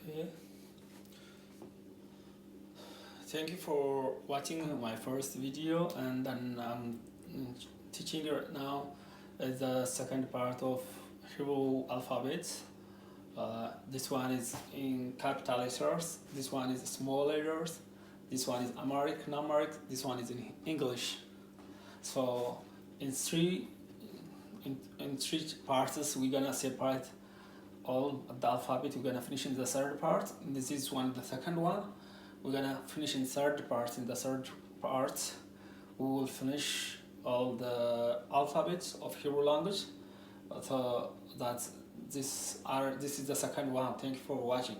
Okay. Thank you for watching my first video, and then I'm teaching you right now the second part of Hebrew alphabet. This one is in capital letters, this one is small letters, this one is Amharic, numeric, this one is in English. So in three parts we're gonna separate all the alphabet. We're gonna finish in the third part. This is the second one. We're gonna finish in third part. In the third part, we will finish all the alphabets of Hebrew language. So this is the second one. Thank you for watching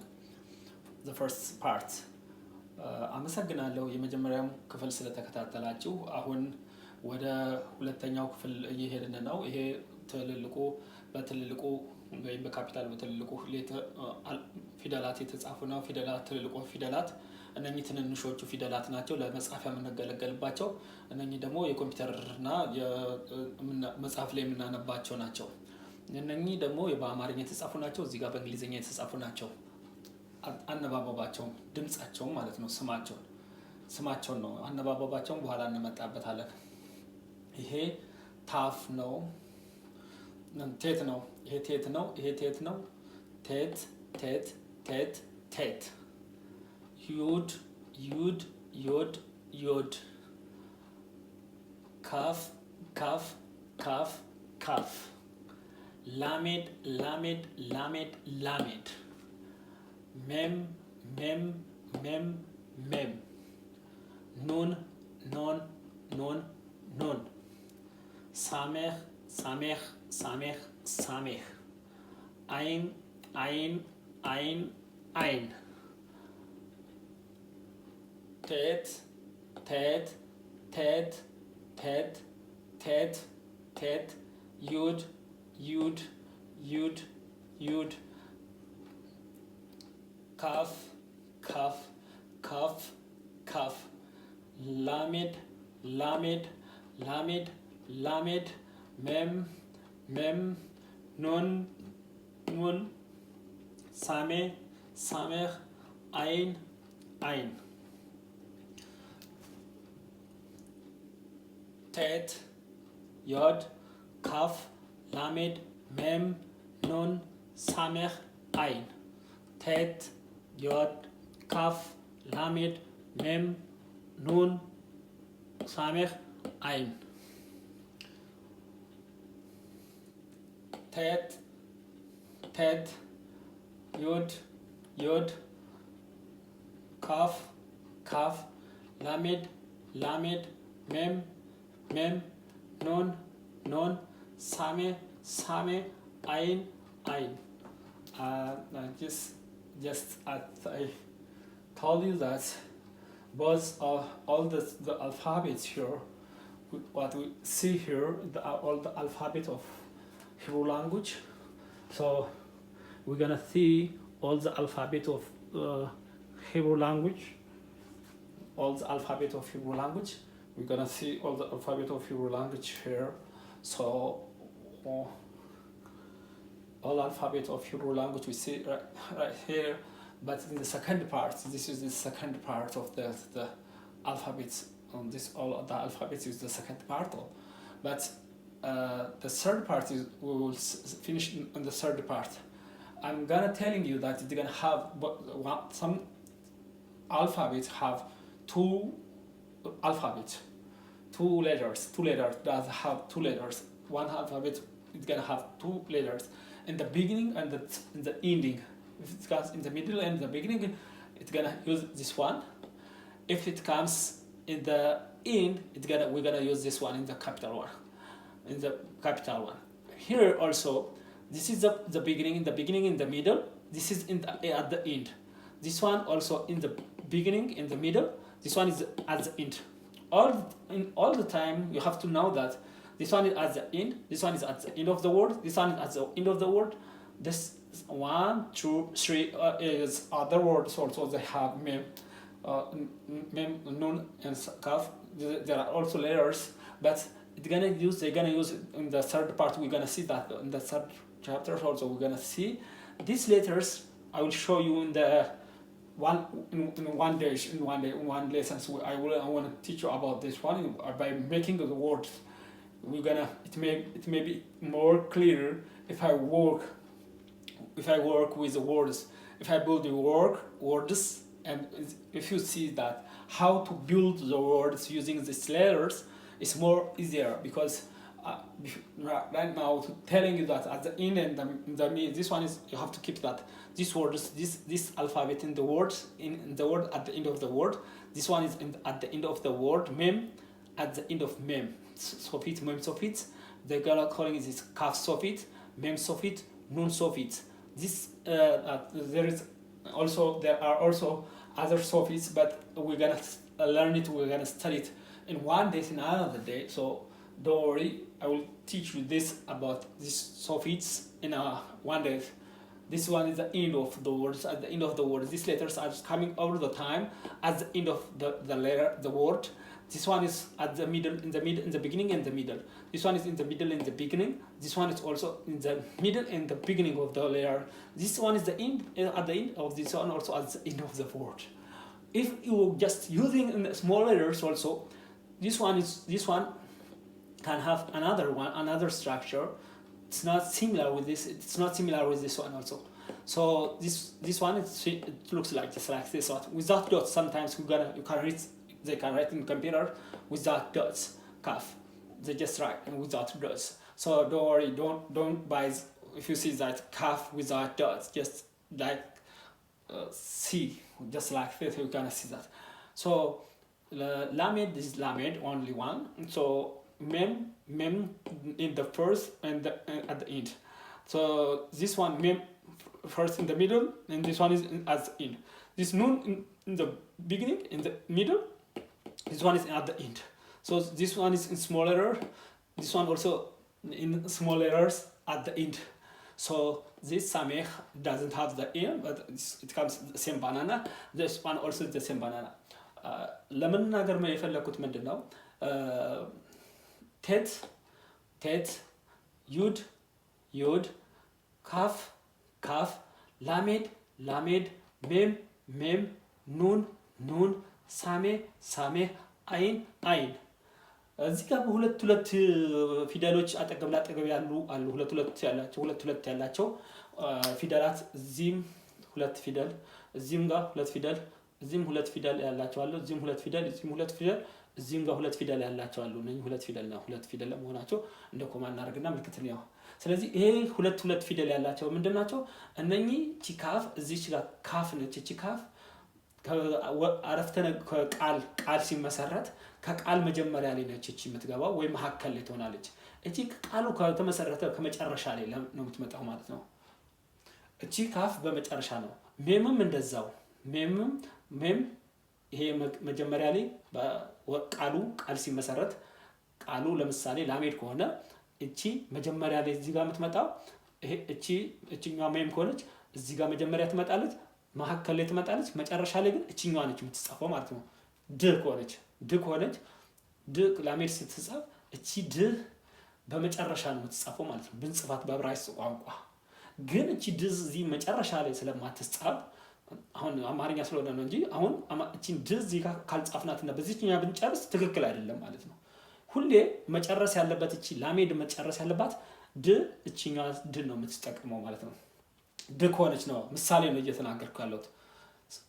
the first part. አመሰግናለሁ የመጀመሪያው ክፍል ስለተከታተላችሁ። አሁን ወደ ሁለተኛው ክፍል እየሄድን ነው። ይሄ በትልልቁ ወይም በካፒታል በትልልቁ ፊደላት የተጻፉ ነው። ትልልቁ ፊደላት እነኚህ ትንንሾቹ ፊደላት ናቸው ለመጻፊያ የምንገለገልባቸው። እነኚህ ደግሞ የኮምፒውተርና የመጽሐፍ ላይ የምናነባቸው ናቸው። እነኚህ ደግሞ በአማርኛ የተጻፉ ናቸው፣ እዚህ ጋር በእንግሊዝኛ የተጻፉ ናቸው። አነባበባቸው ድምጻቸው ማለት ነው። ስማቸው ነው። አነባበባቸው በኋላ እንመጣበታለን። ይሄ ታፍ ነው። ቴት ነው። ይሄ ቴት ነው። ይሄ ቴት ነው። ቴት ቴት ቴት ቴት። ዩድ ዩድ ዮድ ዮድ። ካፍ ካፍ ካፍ ካፍ። ላሜድ ላሜድ ላሜድ ላሜድ። ሜም ሜም ሜም ሜም። ኑን ኖን ኖን ኖን። ሳሜህ ሳሜህ ሳሜህ ሳሜህ። አይን አይን አይን አይን። ቴት ቴት ቴት ቴት ቴት ቴት። ዩድ ዩድ ዩድ ዩድ። ካፍ ካፍ ካፍ ካፍ። ላሜድ ላሜድ ላሜድ ላሜድ። ሜም ሜም። ኑን ኑን። ሳሜ ሳሜህ። አይን አይን። ቴት ዮድ ካፍ ላሜድ ሜም ኑን ሳሜህ አይን። ቴት ዮድ ካፍ ላሜድ ሜም ኑን ሳሜህ አይን። ቴት ቴት ዮድ ዮድ ካፍ ካፍ ላሜድ ላሜድ ሜም ሜም ኑን ኖን ሳሜ ሳሜ አይን አይን። Just I told you that both all the alphabets here, what we see here, all the alphabet of Hebrew language. So we're gonna see all the alphabet of Hebrew language. All the alphabet of Hebrew language. We're gonna see all the alphabet of Hebrew language here. So all alphabet of Hebrew language we see right here. But in the second part, this is the second part of the alphabets. On this, all of the alphabets is the second part. But the third part is we will finish in the third part. I'm gonna telling you that it's gonna have some alphabets have two alphabets, two letters that have two letters. One alphabet is gonna have two letters in the beginning and in the ending. If it comes in the middle and the beginning, it's gonna use this one. If it comes in the end, we're gonna use this one in the capital one. In the capital one. Here also, this is the beginning, in the middle. This is at the end. This one also in the beginning, in the middle. This one is at the end. All the time, you have to know that this one is at the end. This one is at the end of the word. This one is at the end of the word. This 1, 2, 3 is other words also. They have mem, nun, and kaf. There are also letters, but they're gonna use in the third part. We're gonna see that in the third chapter also. We're gonna see these letters I will show you in the one lesson. So I want to teach you about this one by making the words. It may be more clear if I work with the words, if I build the words, and if you see that how to build the words using these letters is more easier, because right now telling you that at the end and this one is, you have to keep that these words, this alphabet in the words, in the word at the end of the word. This one is at the end of the word, mem at the end of mem. Sofit, mem sofit. The girl calling is this kaf sofit, mem sofit, nun sofit. This there are also other sofits, but we're gonna learn it. We're gonna study it in one day, in another day. So don't worry, I will teach you this about these sofits in one day. This one is the end of the words. At the end of the word, these letters are coming all the time at the end of the letter, the word. This one is at the middle, in the beginning and the middle. This one is in the middle and the beginning. This one is also in the middle and the beginning of the letter. This one is the end, at the end of this one, also at the end of the word. If you just using in small letters also, this one can have another structure. It's not similar with this. It's not similar with this one also. So this one it looks like just like this one without dots. Sometimes they can write in computer without dots. Kaf, they just write without dots. So don't worry, don't buy if you see that kaf without dots. Just like see, just like this, you're gonna see that. So lamed is lamed, only one. So mem in the first and at the end. So this one mem first in the middle, and this one is at the end. This nun in the beginning, in the middle. This one is at the end. So this one is in small letter. This one also in small letters at the end. So this sameh doesn't have the end, but it comes the same banana. This one also is the same banana. ለመናገር ነው የፈለኩት ምንድነው ቴት ዩድ ካፍ ላሜድ ሜም ኑን ሳሜ አይን እዚህ ጋር ሁለት ፊደሎች አጠገብ ላጠገብ አሉ ሁለት ያላቸው ፊደላት። እዚህም ሁለት ፊደል፣ እዚህም ጋር ሁለት ፊደል፣ እዚህም ሁለት ፊደል ያላቸው አሉ። እዚህም ሁለት ፊደል፣ እዚህም ሁለት ፊደል፣ እዚህም ጋር ሁለት ፊደል ያላቸው አሉ። እነዚህ ሁለት ፊደል ለመሆናቸው እንደ ኮማ እናደርግና ምልክት ነው። ስለዚህ ይሄ ሁለት ፊደል ያላቸው ምንድናቸው? እነኚህ ቺካፍ እዚህ ጋር ካፍ ነች። ቺካፍ ቃል ሲመሰረት ከቃል መጀመሪያ ላይ ነች እቺ የምትገባው ወይ መሐከል ላይ ትሆናለች። እቺ ቃሉ ከተመሰረተ ከመጨረሻ ላይ ነው የምትመጣው ማለት ነው። እቺ ካፍ በመጨረሻ ነው። ሜምም እንደዛው ሜም ይሄ መጀመሪያ ላይ ቃል ሲመሰረት ቃሉ ለምሳሌ ላሜድ ከሆነ እቺ መጀመሪያ ላይ እዚህ ጋር የምትመጣው ይሄ እቺኛዋ ሜም ከሆነች እዚህ ጋር መጀመሪያ ትመጣለች፣ መሐከል ላይ ትመጣለች፣ መጨረሻ ላይ ግን እቺኛዋ ነች የምትጻፈው ማለት ነው። ድ ከሆነች ላሜድ ስትጻፍ እቺ ድ በመጨረሻ ነው የምትጻፈው ማለት ነው ብንጽፋት በዕብራይስጥ ቋንቋ። ግን እቺ ድ እዚህ መጨረሻ ላይ ስለማትጻፍ አሁን አማርኛ ስለሆነ ነው እንጂ አሁን እቺን ድ እዚህ ጋር ካልጻፍናትና በዚህኛ ብንጨርስ ትክክል አይደለም ማለት ነው። ሁሌ መጨረስ ያለበት እቺ ላሜድ መጨረስ ያለባት እቺኛዋ ድ ነው የምትጠቀመው ማለት ነው። ድ ከሆነች ነው ምሳሌ ነው እየተናገርኩ ያለሁት።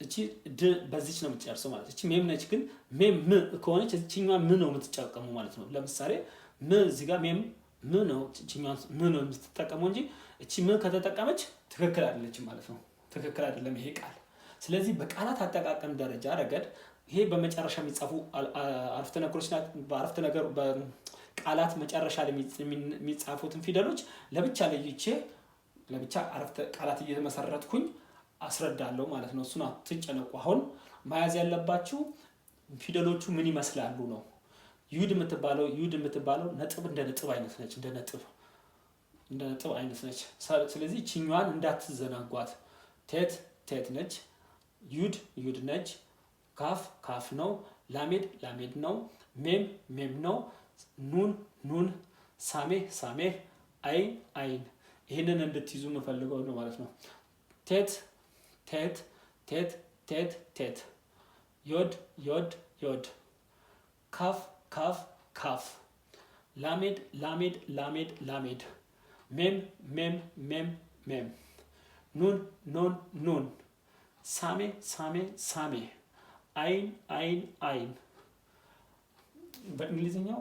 እቺ ድ በዚች ነው የምትጨርሰው ማለት። እቺ ሜም ነች፣ ግን ሜም ከሆነች እቺኛዋ ም ነው የምትጠቀመው ማለት ነው። ለምሳሌ እዚህ ጋር ሜም ነው፣ እቺኛዋ ነው የምትጠቀመው እንጂ እቺ ከተጠቀመች ትክክል አይደለችም ማለት ነው። ትክክል አይደለም ይሄ ቃል። ስለዚህ በቃላት አጠቃቀም ደረጃ ረገድ ይሄ በመጨረሻ የሚጻፉ አረፍተ ነገሮች በአረፍተ ነገር በቃላት መጨረሻ ላይ የሚጻፉትን ፊደሎች ለብቻ አረፍተ ቃላት እየመሰረትኩኝ አስረዳለሁ ማለት ነው። እሱን አትጨነቁ። አሁን መያዝ ያለባችሁ ፊደሎቹ ምን ይመስላሉ ነው። ዩድ የምትባለው ነጥብ እንደ ነጥብ አይነት ነች፣ እንደ ነጥብ አይነት ነች። ስለዚህ ቺኛዋን እንዳትዘናጓት። ቴት ነች፣ ዩድ ነች፣ ካፍ ነው፣ ላሜድ ነው፣ ሜም ነው፣ ኑን፣ ሳሜ፣ አይን። ይህንን እንድትይዙ የምፈልገው ነው ማለት ነው። tet, tet, tet, tet. Yod, yod, yod. Kaf, kaf, kaf. Lamed, lamed, lamed, lamed. Mem, mem, mem, mem. Nun, nun, nun. Same, same, same. አይን አይን አይን በእንግሊዝኛው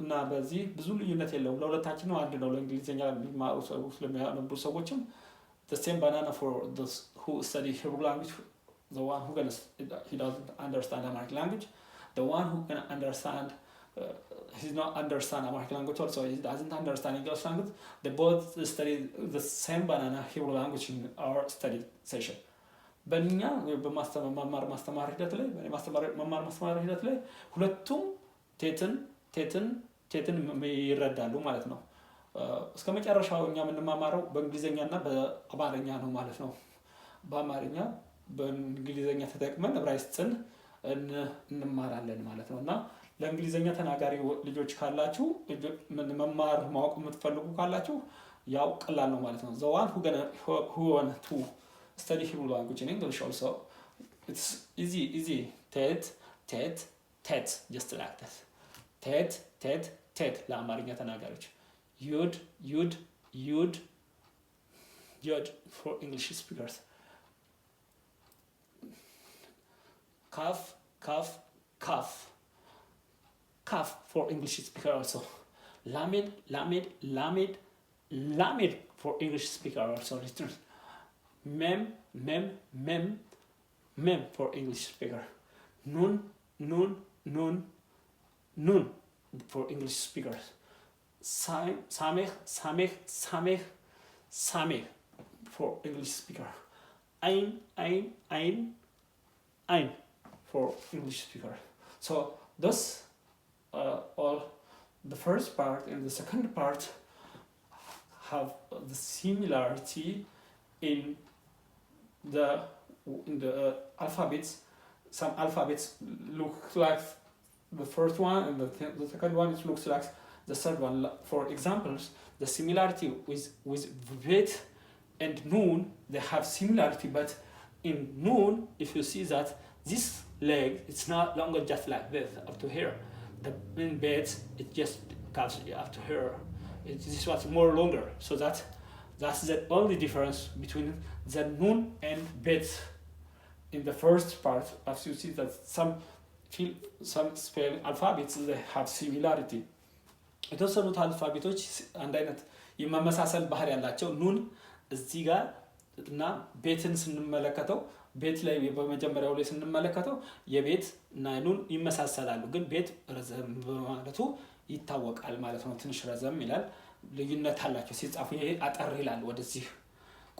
እና በዚህ ብዙ ልዩነት የለውም ለሁለታችን ነው አንድ ነው ለእንግሊዝኛ ስለሚያነቡ ሰዎችም the same banana for those who study Hebrew language the one who he doesn't understand Amharic language the one who can understand he's not understand Amharic language also he doesn't understand English language they both study the same banana Hebrew language in our study session በእኛ በማስተማር ማስተማር ሂደት ላይ መማር ማስተማር ሂደት ላይ ሁለቱም ቴትን ይረዳሉ ማለት ነው እስከመጨረሻው እኛ የምንማማረው በእንግሊዘኛና በአማርኛ ነው ማለት ነው በአማርኛ በእንግሊዘኛ ተጠቅመን እብራይስጥን እንማራለን ማለት ነውና ለእንግሊዘኛ ተናጋሪ ልጆች ካላችሁ መማር ማወቅ የምትፈልጉ ካላችሁ ያው ቀላል ነው ማለት ነው the one who want to study Hebrew language in English also it's easy tet just like that tet ለአማርኛ ተናጋሪዎች yod for English speakers kaf for English speakers also lamed for English speaker also mem for English speaker nun for English speakers samech for English speaker ein for English speaker so thus all the first part and the second part have the similarity in the alphabets some alphabets look like the first one and the second one it looks like the third one for examples the similarity with bet and nun they have similarity but in nun if you see that this leg it's not longer just like this up to here the in bet it just comes up to here this was more longer so that's the only difference between the nun and bet in the first part as you see that some spelling alphabets they have similarity የተወሰኑት አልፋቤቶች አንድ አይነት የመመሳሰል ባህሪ ያላቸው ኑን እዚህ ጋር እና ቤትን ስንመለከተው ቤት ላይ በመጀመሪያው ላይ ስንመለከተው የቤት እና ኑን ይመሳሰላሉ ግን ቤት ረዘም በማለቱ ይታወቃል ማለት ነው ትንሽ ረዘም ይላል ልዩነት አላቸው ሲጻፉ ይሄ አጠር ይላል ወደዚህ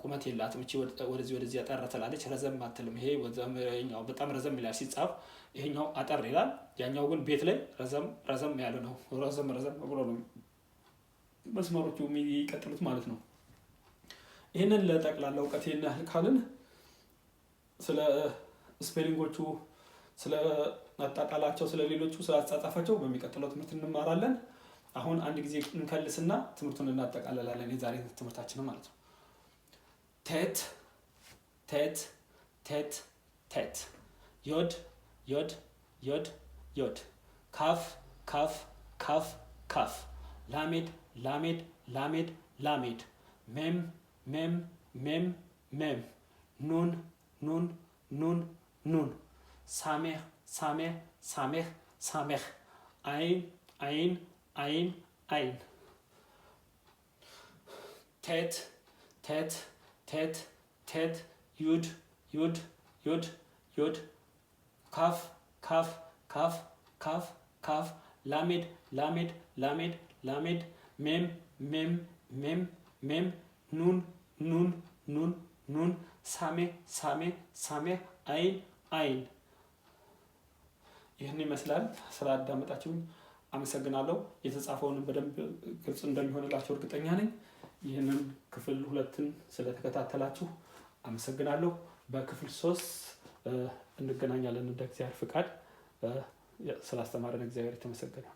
ቁመት የላትም እቺ ወደዚህ አጠር ትላለች ረዘም አትልም ይሄ ወዘምኛው በጣም ረዘም ይላል ሲጻፍ ይሄኛው አጠር ይላል ያኛው ግን ቤት ላይ ረዘም ያለ ነው ረዘም ብሎ ነው መስመሮቹ የሚቀጥሉት ማለት ነው ይሄንን ለጠቅላላ ዕውቀቴና ካልን ስለ ስፔሊንጎቹ ስለ አጣጣላቸው ስለ ሌሎቹ ስለ አጻጻፋቸው በሚቀጥለው ትምህርት እንማራለን አሁን አንድ ጊዜ እንከልስና ትምህርቱን እናጠቃልላለን የዛሬ ትምህርታችን ማለት ነው tet yod kaf lamed mem nun samech ein tet yod kaf lamed mem nun samech ein ይሄን ይመስላል ስላዳመጣችሁኝ አመሰግናለሁ የተጻፈውን በደንብ ግልጽ እንደሚሆንላችሁ እርግጠኛ ነኝ ይሄንን ክፍል 2ን ስለተከታተላችሁ አመሰግናለሁ በክፍል 3 እንገናኛለን እንደ እግዚአብሔር ፍቃድ ስላስተማረን እግዚአብሔር የተመሰገነ